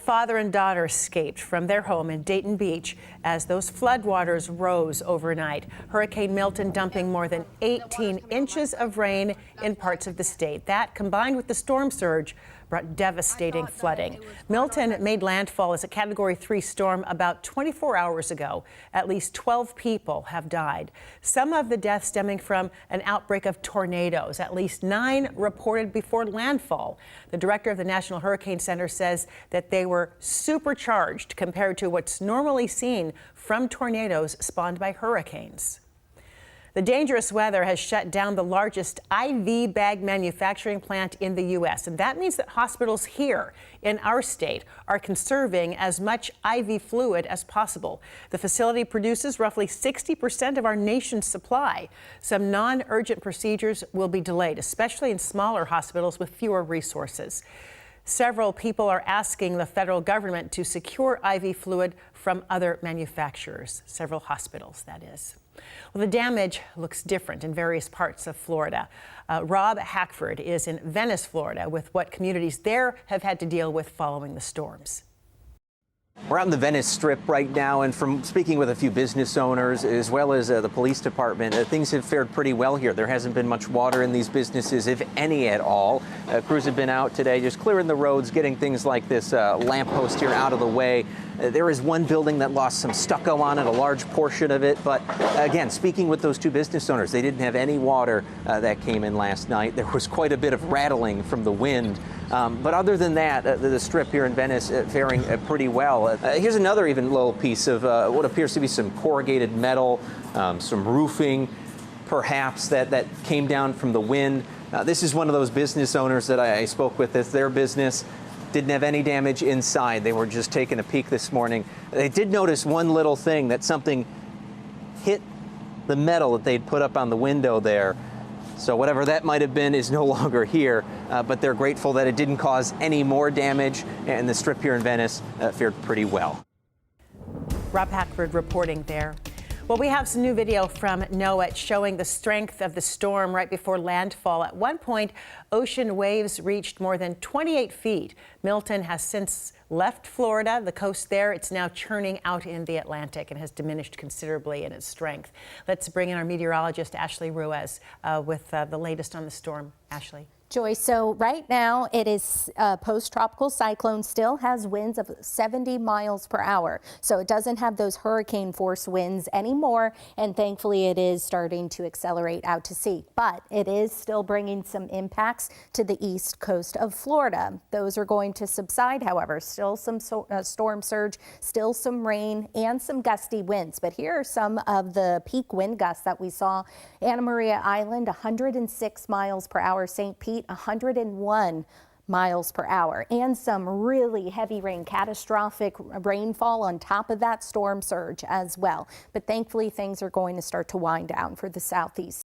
father and daughter escaped from their home in Dayton Beach as those floodwaters rose overnight. Hurricane Milton dumping more than 18 inches of rain in parts of the state. That, combined with the storm surge, brought devastating flooding. Milton made landfall as a Category 3 storm about 24 hours ago. At least 12 people have died. Some of the deaths stemming from an outbreak of tornadoes. At least 9 reported before landfall. The director of the National Hurricane Center says that they were supercharged compared to what's normally seen from tornadoes spawned by hurricanes. The dangerous weather has shut down the largest IV bag manufacturing plant in the U.S., and that means that hospitals here in our state are conserving as much IV fluid as possible. The facility produces roughly 60% of our nation's supply. Some non-urgent procedures will be delayed, especially in smaller hospitals with fewer resources. Several people are asking the federal government to secure IV fluid from other manufacturers, several hospitals, that is. Well, the damage looks different in various parts of Florida. Rob Hackford is in Venice, Florida, with what communities there have had to deal with following the storms. We're out in the Venice Strip right now, and from speaking with a few business owners as well as the police department, things have fared pretty well here. There hasn't been much water in these businesses, if any at all. Crews have been out today just clearing the roads, getting things like this lamppost here out of the way. There is one building that lost some stucco on it, a large portion of it. But again, speaking with those two business owners, they didn't have any water that came in last night. There was quite a bit of rattling from the wind. But other than that, the Strip here in Venice faring pretty well. Here's another even little piece of what appears to be some corrugated metal, some roofing, perhaps, that came down from the wind. This is one of those business owners that I spoke with. It's their business. Didn't have any damage inside. They were just taking a peek this morning. They did notice one little thing, that something hit the metal that they'd put up on the window there. So whatever that might have been is no longer here, but they're grateful that it didn't cause any more damage, and the Strip here in Venice fared pretty well. Rob Hackford reporting there. Well, we have some new video from NOAA showing the strength of the storm right before landfall. At one point, ocean waves reached more than 28 feet. Milton has since left Florida, the coast there. It's now churning out in the Atlantic and has diminished considerably in its strength. Let's bring in our meteorologist, Ashley Ruiz, with the latest on the storm. Ashley. Joy, so right now it is a post-tropical cyclone, still has winds of 70 miles per hour. So it doesn't have those hurricane force winds anymore. And thankfully it is starting to accelerate out to sea. But it is still bringing some impacts to the east coast of Florida. Those are going to subside, however. Still some storm surge, still some rain and some gusty winds. But here are some of the peak wind gusts that we saw. Anna Maria Island, 106 miles per hour. St. Pete, 101 miles per hour, and some really heavy rain, catastrophic rainfall on top of that storm surge as well. But thankfully things are going to start to wind down for the southeast.